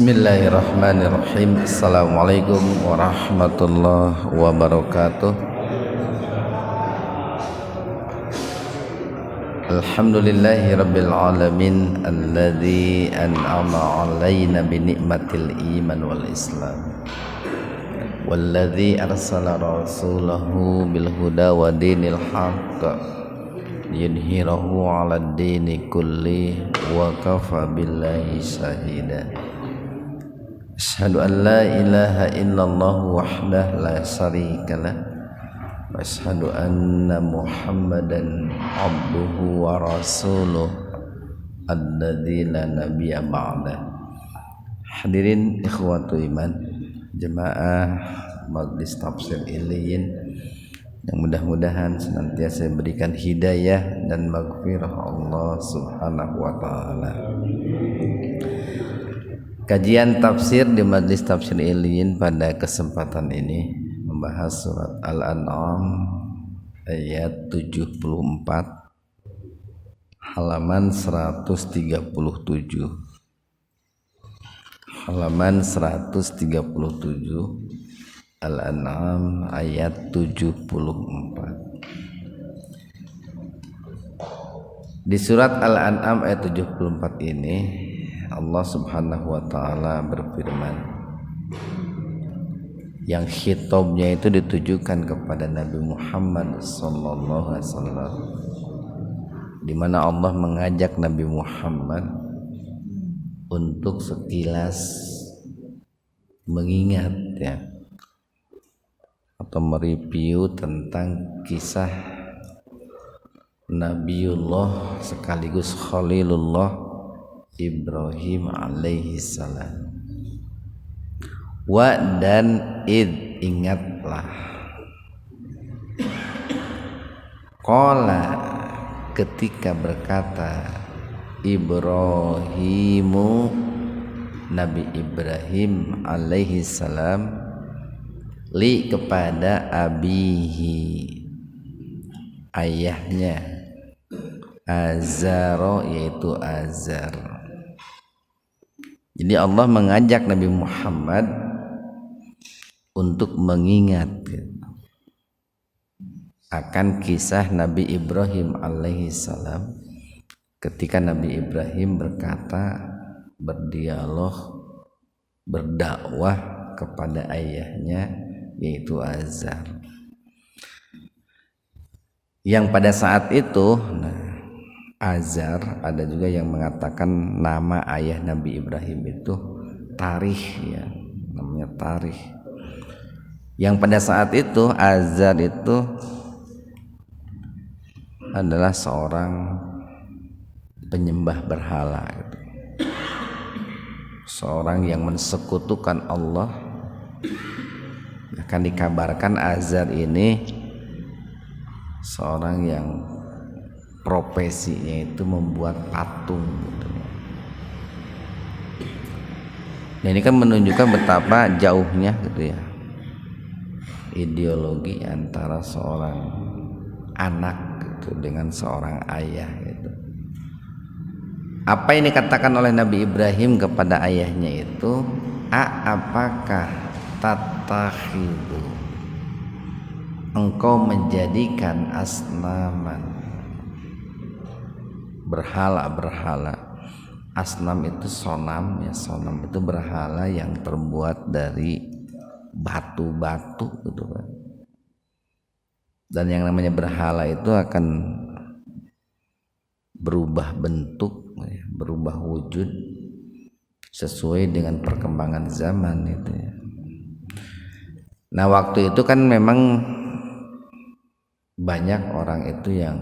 Bismillahirrahmanirrahim. Assalamualaikum warahmatullahi wabarakatuh. Alhamdulillahi rabbil alamin alladzi an'ama 'alaina bi ni'matil iman wal islam. Walladzi arsala rasulahu bil huda wa dinil haqq liyudhhirahu 'alad dini kulli wa kafa billahi shahida. Asyhadu an la ilaha illallah wahdahu la syarikalah wa asyhadu anna Muhammadan abduhu wa rasuluh alladzi la nabiyya ba'da. Hadirin ikhwatu iman, jemaah Majlis Tafsir Iliyin yang mudah-mudahan senantiasa berikan hidayah dan maghfirah Allah Subhanahu wa taala. Kajian tafsir di Majlis Tafsir Iliyin pada kesempatan ini membahas surat Al-An'am ayat 74 halaman 137. Halaman 137 Al-An'am ayat 74. Di surat Al-An'am ayat 74 ini Allah Subhanahu wa taala berfirman, yang khitabnya itu ditujukan kepada Nabi Muhammad sallallahu alaihi wasallam, di mana Allah mengajak Nabi Muhammad untuk sekilas mengingat atau mereview tentang kisah Nabiullah sekaligus Khalilullah Ibrahim alaihi salam. Wa dan id, ingatlah, qala, ketika berkata Ibrahimu, Nabi Ibrahim alaihi salam, li, kepada abihi, ayahnya, Azar, yaitu Azar. Jadi Allah mengajak Nabi Muhammad untuk mengingat akan kisah Nabi Ibrahim alaihi salam ketika Nabi Ibrahim berkata, berdialog, berdakwah kepada ayahnya yaitu Azar. Yang pada saat itu Azar, ada juga yang mengatakan nama ayah Nabi Ibrahim itu Tarikh, namanya Tarikh. Yang pada saat itu Azar itu adalah seorang penyembah berhala, seorang yang mensekutukan Allah. Akan dikabarkan Azar ini seorang yang profesinya itu membuat patung Nah, ini kan menunjukkan betapa jauhnya ideologi antara seorang anak dengan seorang ayah Apa yang dikatakan oleh Nabi Ibrahim kepada ayahnya itu, apakah tatakhidu, engkau menjadikan asnaman, berhala-berhala. Asnam itu sonam, sonam itu berhala yang terbuat dari batu-batu kan. Dan yang namanya berhala itu akan berubah bentuk, berubah wujud sesuai dengan perkembangan zaman Nah, waktu itu kan memang banyak orang itu yang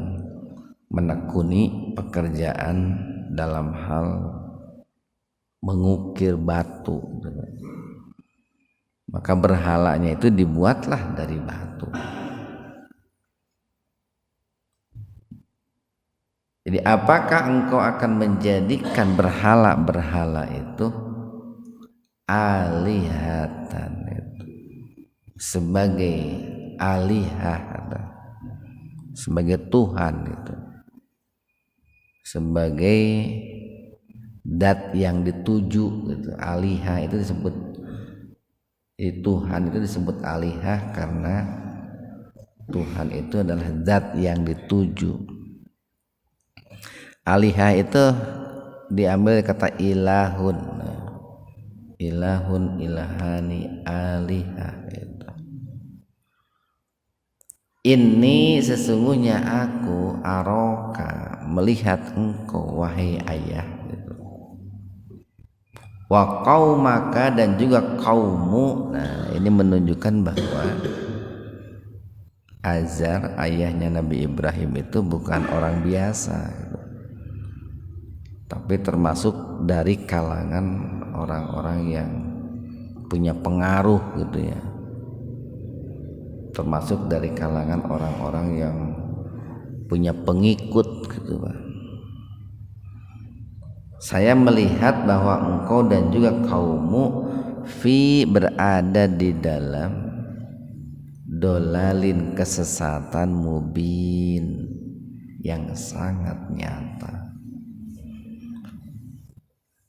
menekuni pekerjaan dalam hal mengukir batu, maka berhalanya itu dibuatlah dari batu. Jadi apakah engkau akan menjadikan berhala-berhala itu alihatan, sebagai alihah, sebagai Tuhan sebagai dat yang dituju gitu. Aliha itu disebut Tuhan itu disebut alihah karena Tuhan itu adalah zat yang dituju. Alihah itu diambil kata ilahun, ilahun, ilahani, alihah itu. Ini sesungguhnya aku aroka melihat engkau wahai ayah gitu. Wa qaumaka dan juga kaummu. Nah, ini menunjukkan bahwa Azar ayahnya Nabi Ibrahim itu bukan orang biasa gitu. Tapi termasuk dari kalangan orang-orang yang punya pengaruh gitu ya. Termasuk dari kalangan orang-orang yang punya pengikut gitu Pak. Saya melihat bahwa engkau dan juga kaummu berada di dalam dolalin kesesatan mubin yang sangat nyata.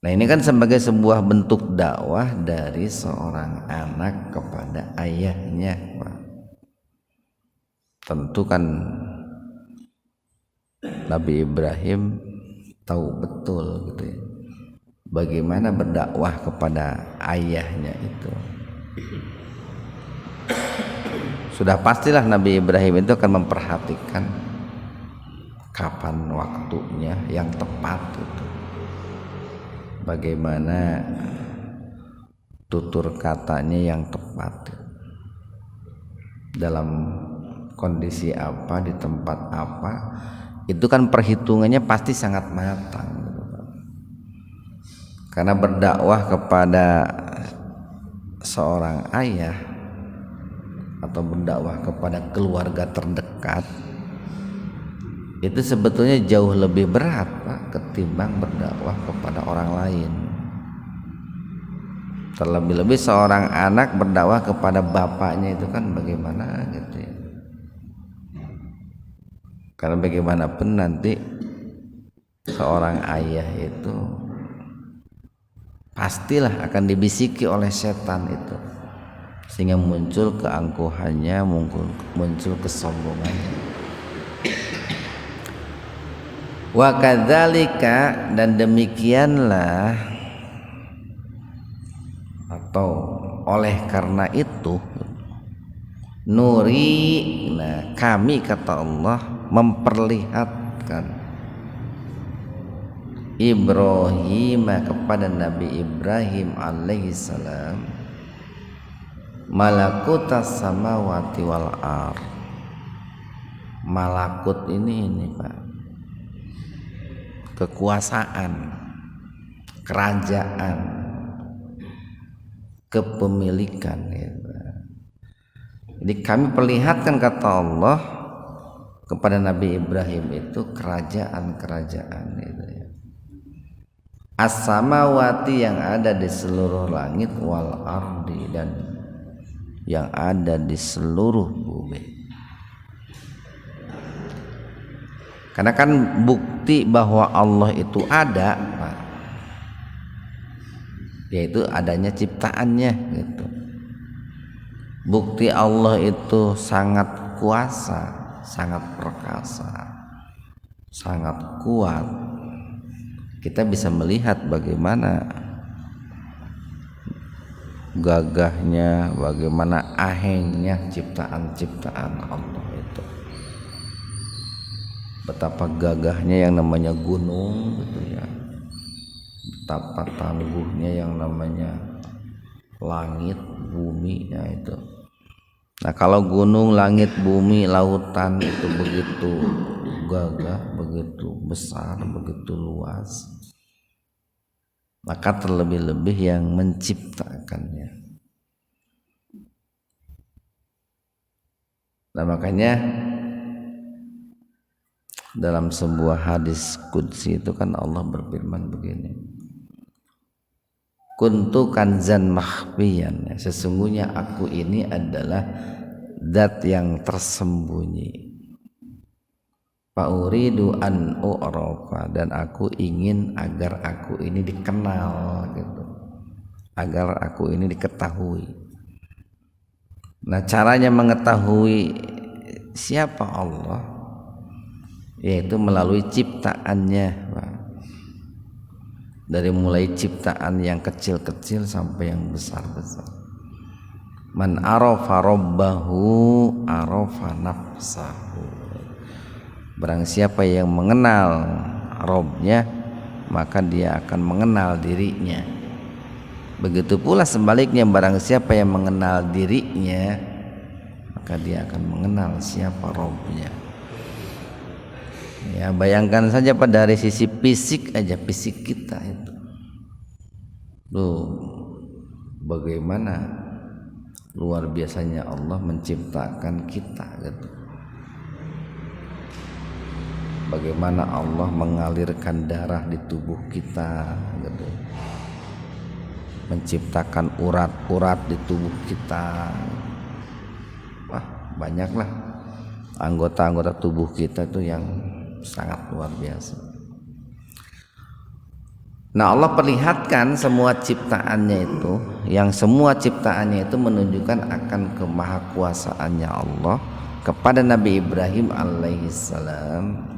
Nah ini kan sebagai sebuah bentuk dakwah dari seorang anak kepada ayahnya Pak. Tentu kan Nabi Ibrahim tahu betul gitu ya, bagaimana berdakwah kepada ayahnya itu. Sudah pastilah Nabi Ibrahim itu akan memperhatikan kapan waktunya yang tepat itu, bagaimana tutur katanya yang tepat, dalam kondisi apa, di tempat apa. Itu kan perhitungannya pasti sangat matang gitu. Karena berdakwah kepada seorang ayah atau berdakwah kepada keluarga terdekat itu sebetulnya jauh lebih berat Pak ketimbang berdakwah kepada orang lain. Terlebih-lebih seorang anak berdakwah kepada bapaknya itu kan bagaimana gitu ya. Karena bagaimanapun nanti seorang ayah itu pastilah akan dibisiki oleh setan itu, sehingga muncul keangkuhannya, muncul kesombongannya. Wa kadzalika, dan demikianlah atau oleh karena itu nuri, nah kami kata Allah memperlihatkan Ibrahim kepada Nabi Ibrahim alaihissalam malakutas samawati wal ard. Malakut ini Pak, kekuasaan, kerajaan, kepemilikan gitu. Jadi kami perlihatkan kata Allah kepada Nabi Ibrahim itu kerajaan-kerajaan itu ya. As-samawati yang ada di seluruh langit wal ardi dan yang ada di seluruh bumi. Karena kan bukti bahwa Allah itu ada Pak, yaitu adanya ciptaannya gitu. Bukti Allah itu sangat kuasa, sangat perkasa, sangat kuat. Kita bisa melihat bagaimana gagahnya, bagaimana ahengnya ciptaan-ciptaan Allah itu. Betapa gagahnya yang namanya gunung gitu ya, betapa tangguhnya yang namanya langit, bumi ya itu. Nah kalau gunung, langit, bumi, lautan itu begitu gagah, begitu besar, begitu luas, maka terlebih-lebih yang menciptakannya. Nah makanya dalam sebuah hadis qudsi itu kan Allah berfirman begini, kuntu kanzan makhfiyan, sesungguhnya aku ini adalah zat yang tersembunyi. uridu an u'rafa, dan aku ingin agar aku ini dikenal gitu, agar aku ini diketahui. Nah, caranya mengetahui siapa Allah yaitu melalui ciptaannya, Pak. Dari mulai ciptaan yang kecil-kecil sampai yang besar-besar. Man arafa rabbahu arafa nafsahu. Barang siapa yang mengenal Robnya, maka dia akan mengenal dirinya. Begitu pula sebaliknya, barang siapa yang mengenal dirinya, maka dia akan mengenal siapa Robnya. Ya, bayangkan saja pada dari sisi fisik aja, fisik kita itu. Loh, bagaimana luar biasanya Allah menciptakan kita gitu. Bagaimana Allah mengalirkan darah di tubuh kita gitu. Menciptakan urat-urat di tubuh kita. Wah, banyaklah anggota-anggota tubuh kita itu yang sangat luar biasa. Nah, Allah perlihatkan semua ciptaannya itu, yang semua ciptaannya itu menunjukkan akan kemahakuasaannya Allah kepada Nabi Ibrahim alaihissalam.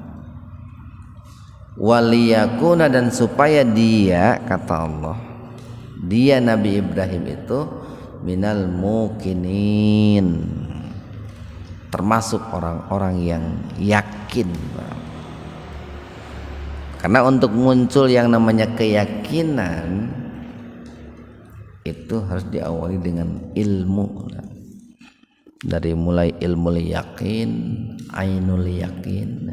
Waliyakuna, dan supaya dia, kata Allah, dia Nabi Ibrahim itu minal muqinin, termasuk orang-orang yang yakin. Karena untuk muncul yang namanya keyakinan itu harus diawali dengan ilmu. Dari mulai ilmu yakin, ainul yakin,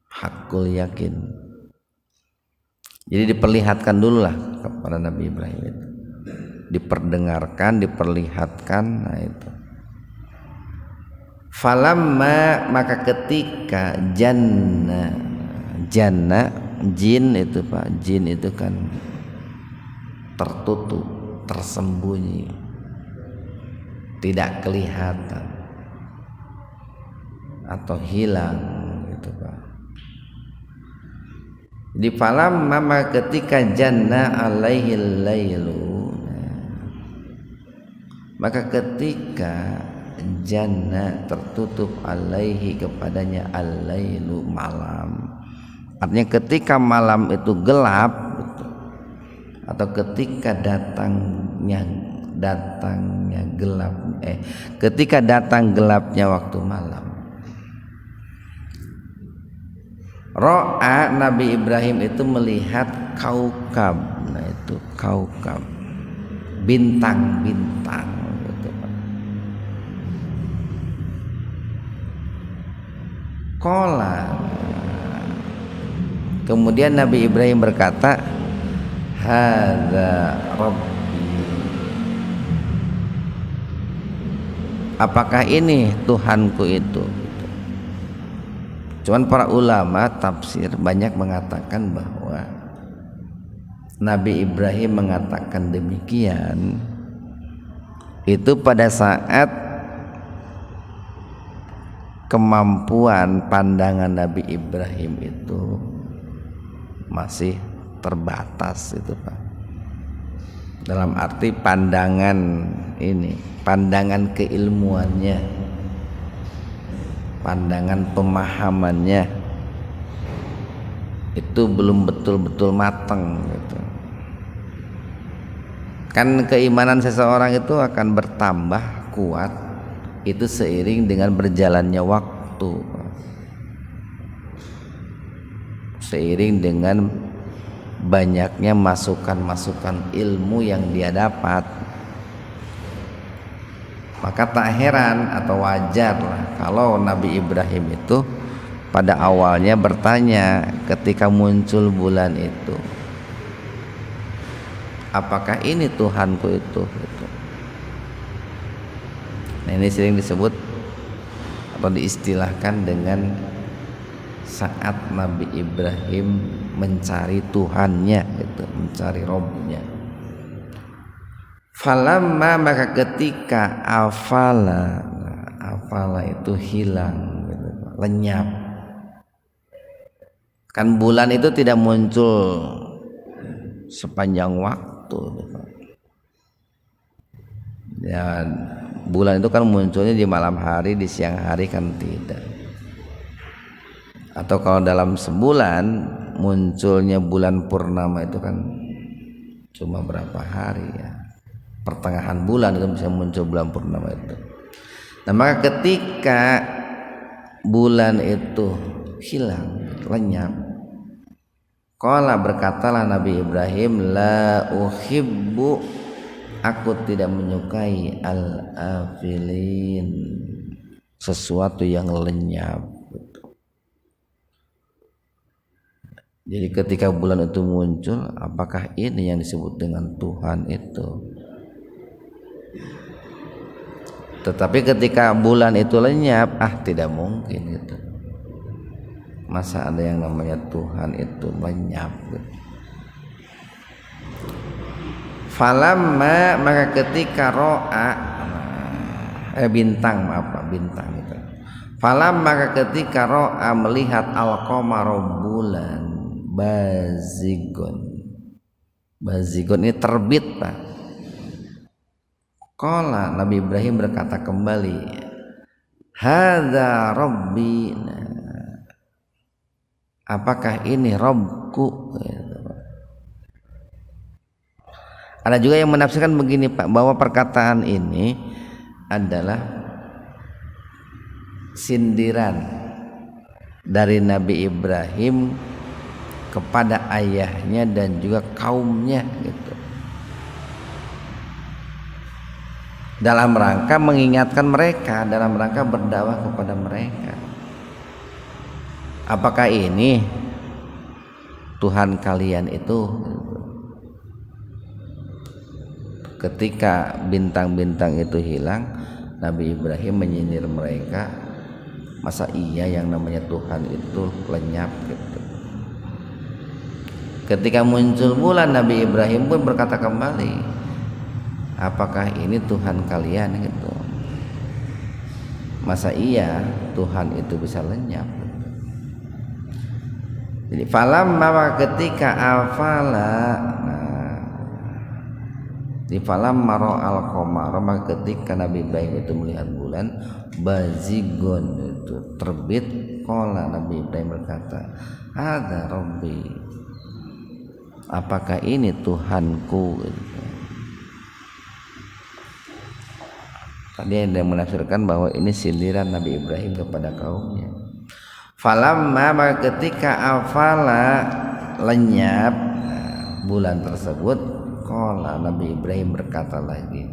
hakul yakin. Jadi diperlihatkan dulu lah kepada Nabi Ibrahim itu, diperdengarkan, diperlihatkan. Nah itu. Falamma, maka ketika jannah jin itu Pak, jin itu kan tertutup, tersembunyi, tidak kelihatan atau hilang gitu Pak. Di falam mama ketika janna alaihil lailu, maka ketika janna tertutup alaihi kepadanya al-lailu malam, artinya ketika malam itu gelap gitu, atau ketika datangnya gelap, ketika datang gelapnya waktu malam, ro'a Nabi Ibrahim itu melihat kaukab. Nah itu kaukab, bintang-bintang gitu. Qala, kemudian Nabi Ibrahim berkata, hadza rabbi, apakah ini Tuhanku itu. Cuman para ulama tafsir banyak mengatakan bahwa Nabi Ibrahim mengatakan demikian itu pada saat kemampuan pandangan Nabi Ibrahim itu masih terbatas itu Pak. Dalam arti pandangan ini, pandangan keilmuannya, pandangan pemahamannya itu belum betul-betul matang gitu. Kan keimanan seseorang itu akan bertambah kuat itu seiring dengan berjalannya waktu, seiring dengan banyaknya masukan-masukan ilmu yang dia dapat. Maka tak heran atau wajar lah kalau Nabi Ibrahim itu pada awalnya bertanya ketika muncul bulan itu, apakah ini Tuhanku itu? Nah, ini sering disebut atau diistilahkan dengan saat Nabi Ibrahim mencari Tuhannya gitu, mencari Robnya. Falamma, maka ketika afala itu hilang gitu, lenyap Kan bulan itu tidak muncul sepanjang waktu. Ya, bulan itu kan munculnya di malam hari, di siang hari kan tidak. Atau kalau dalam sebulan munculnya bulan purnama itu kan cuma berapa hari ya. Pertengahan bulan itu bisa muncul bulan purnama itu. Nah, maka ketika bulan itu hilang, lenyap, qala berkatalah Nabi Ibrahim, la uhibbu, aku tidak menyukai al-afilin, sesuatu yang lenyap. Jadi ketika bulan itu muncul, apakah ini yang disebut dengan Tuhan itu? Tetapi ketika bulan itu lenyap, tidak mungkin gitu. Masa ada yang namanya Tuhan itu lenyap gitu. Falamma, maka ketika ro'a bintang itu. Falamma, maka ketika ro'a melihat al-qamara bulan bazigon ini terbit Pak. Qala, Nabi Ibrahim berkata kembali, hadza rabbi, apakah ini Rabbku? Ada juga yang menafsirkan begini Pak, bahwa perkataan ini adalah sindiran dari Nabi Ibrahim kepada ayahnya dan juga kaumnya gitu, dalam rangka mengingatkan mereka, dalam rangka berdakwah kepada mereka. Apakah ini Tuhan kalian itu? Ketika bintang-bintang itu hilang, Nabi Ibrahim menyindir mereka, masa iya yang namanya Tuhan itu lenyap gitu. Ketika muncul bulan, Nabi Ibrahim pun berkata kembali, apakah ini Tuhan kalian gitu? Masa iya Tuhan itu bisa lenyap? Jadi falamma, ketika afala, di falamma ra'al qamara, maka ketika Nabi Ibrahim itu melihat bulan bazigon itu terbit, qala, Nabi Ibrahim berkata, hadza rabbi, apakah ini Tuhanku gitu. Tadi ada yang menafsirkan bahwa ini sindiran Nabi Ibrahim kepada kaumnya. Falamma, maka ketika afala lenyap bulan tersebut, qala, Nabi Ibrahim berkata lagi,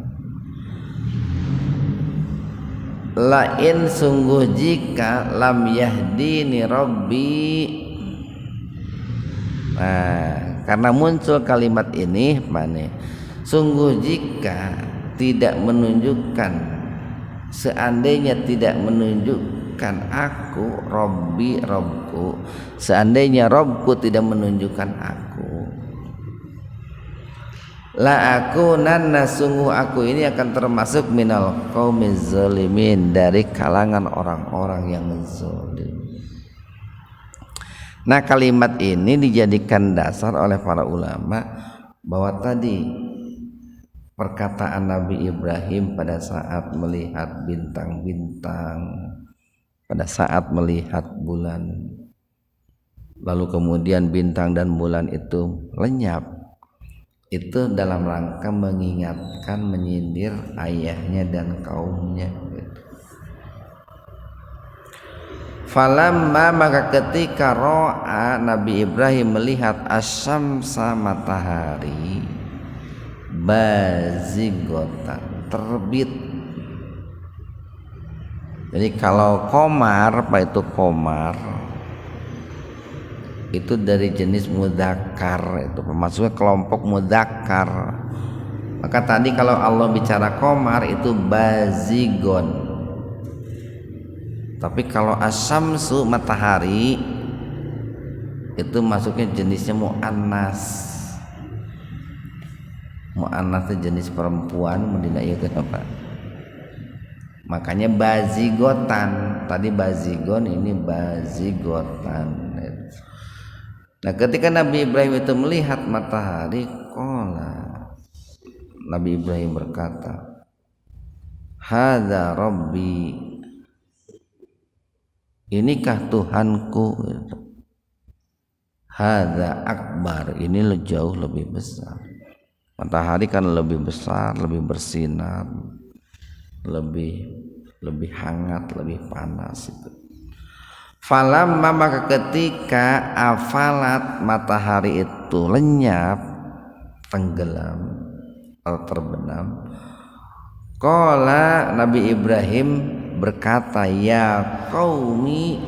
lain sungguh jika lam yahdini rabbi. Karena muncul kalimat ini, sungguh jika tidak menunjukkan, seandainya tidak menunjukkan aku, Robbi, Robku, seandainya Robku tidak menunjukkan aku, la aku nanna, sungguh aku ini akan termasuk minal qaumiz zalimin, dari kalangan orang-orang yang zalim. Nah, kalimat ini dijadikan dasar oleh para ulama bahwa tadi perkataan Nabi Ibrahim pada saat melihat bintang-bintang, pada saat melihat bulan, lalu kemudian bintang dan bulan itu lenyap, itu dalam rangka mengingatkan, menyindir ayahnya dan kaumnya. Falamma, maka ketika ro'a, Nabi Ibrahim melihat asyamsa, matahari, bazigotan terbit. Jadi kalau komar, apa itu komar? Itu dari jenis mudzakkar, itu maksudnya kelompok mudzakkar. Maka tadi kalau Allah bicara komar itu bazigon. Tapi kalau asyamsu, matahari, itu masuknya jenisnya muannas. Muannas itu jenis perempuan, mendinaikan apa? Makanya bazigotan. Tadi bazigon, ini bazigotan. Nah, ketika Nabi Ibrahim itu melihat matahari, Nabi Ibrahim berkata, hadza rabbi, inikah Tuhanku. Hadza akbar, ini jauh lebih besar. Matahari kan lebih besar, lebih bersinar, lebih hangat, lebih panas itu. Falamma, maka ketika afalat, matahari itu lenyap, tenggelam atau terbenam, qala, Nabi Ibrahim berkata, ya qaumi,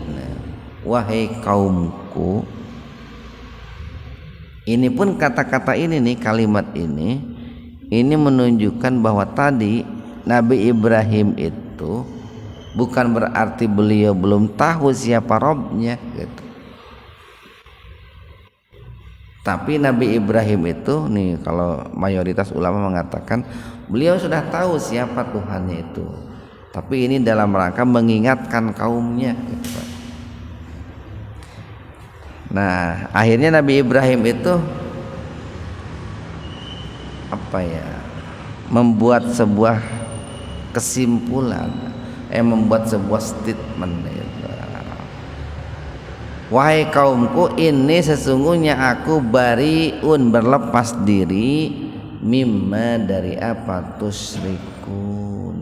wahai kaumku. Ini pun kata-kata ini nih, kalimat ini menunjukkan bahwa tadi Nabi Ibrahim itu bukan berarti beliau belum tahu siapa Robnya gitu. Tapi Nabi Ibrahim itu nih, kalau mayoritas ulama mengatakan beliau sudah tahu siapa Tuhannya itu. Tapi ini dalam rangka mengingatkan kaumnya gitu. Nah, akhirnya Nabi Ibrahim itu membuat sebuah kesimpulan, membuat sebuah statement itu. Wahai kaumku, ini sesungguhnya aku bariun, berlepas diri, mimma, dari apa, tusyrikun,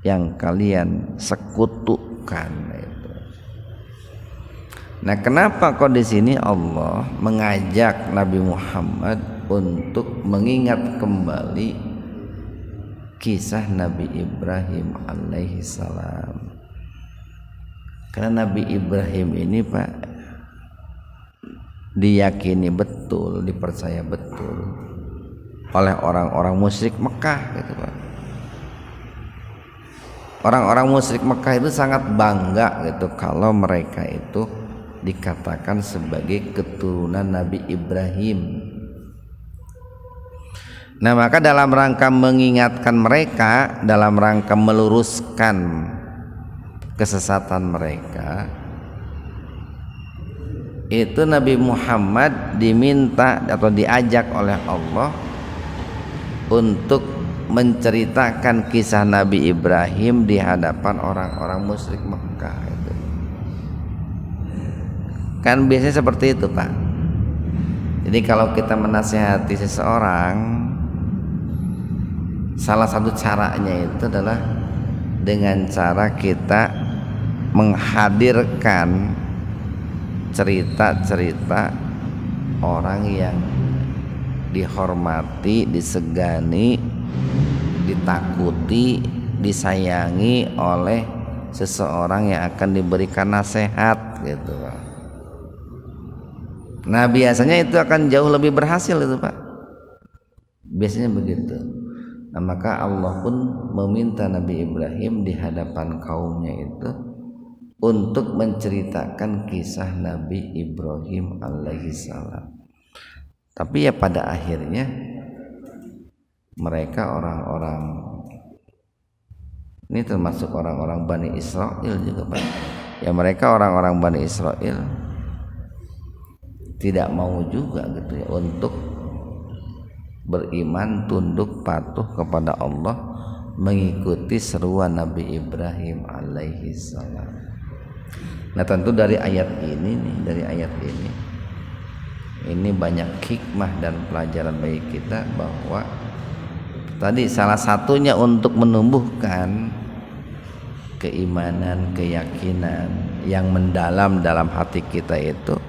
yang kalian sekutukan. Nah, kenapa kok di sini Allah mengajak Nabi Muhammad untuk mengingat kembali kisah Nabi Ibrahim alaihi salam? Karena Nabi Ibrahim ini, Pak, diyakini betul, dipercaya betul oleh orang-orang musyrik Mekah gitu, Pak. Orang-orang musyrik Mekah itu sangat bangga gitu kalau mereka itu dikatakan sebagai keturunan Nabi Ibrahim. Nah, maka dalam rangka mengingatkan mereka, dalam rangka meluruskan kesesatan mereka, itu Nabi Muhammad diminta atau diajak oleh Allah untuk menceritakan kisah Nabi Ibrahim di hadapan orang-orang musyrik Mekah. Kan biasanya seperti itu, Pak. Jadi kalau kita menasihati seseorang, salah satu caranya itu adalah dengan cara kita menghadirkan cerita-cerita orang yang dihormati, disegani, ditakuti, disayangi oleh seseorang yang akan diberikan nasihat gitu, Pak. Nah, biasanya itu akan jauh lebih berhasil itu, Pak. Biasanya begitu. Nah, maka Allah pun meminta Nabi Ibrahim di hadapan kaumnya itu untuk menceritakan kisah Nabi Ibrahim alaihi salam. Tapi ya pada akhirnya mereka orang-orang ini termasuk orang-orang Bani Israel juga, Pak. Ya, mereka orang-orang Bani Israel tidak mau juga gitu ya untuk beriman, tunduk, patuh kepada Allah, mengikuti seruan Nabi Ibrahim alaihi salam. Nah, tentu dari ayat ini banyak hikmah dan pelajaran bagi kita, bahwa tadi salah satunya untuk menumbuhkan keimanan, keyakinan yang mendalam dalam hati kita itu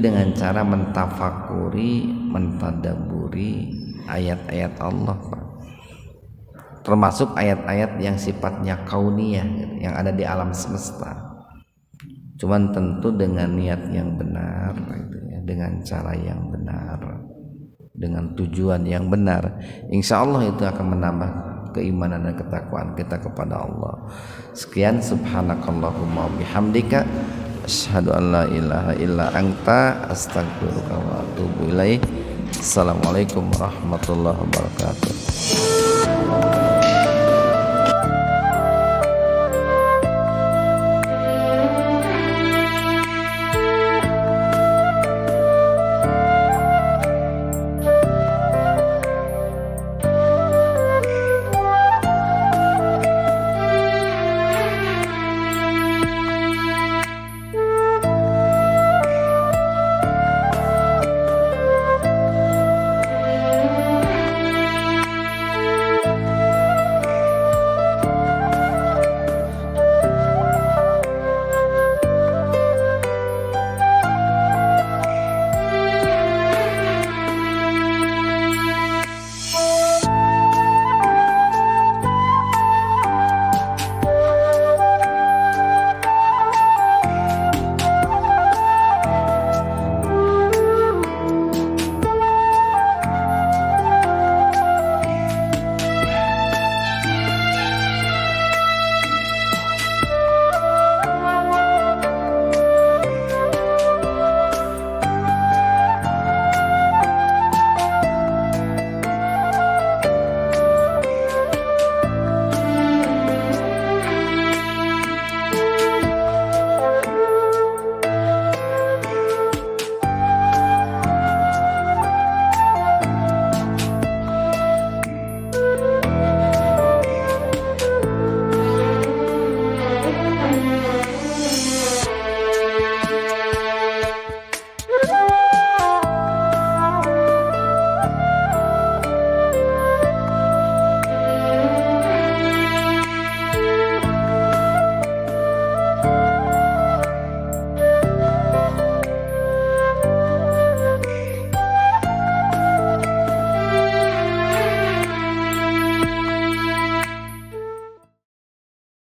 dengan cara mentafakuri, mentadaburi ayat-ayat Allah, Pak. Termasuk ayat-ayat yang sifatnya kauniyah, yang ada di alam semesta. Cuman tentu dengan niat yang benar, dengan cara yang benar, dengan tujuan yang benar. Insya Allah itu akan menambah keimanan dan ketakwaan kita kepada Allah. Sekian, subhanakallahumma bihamdika, asyhadu an la ilaha illa anta, astaghfiruka wa atubu ilaik. Assalamualaikum warahmatullahi wabarakatuh.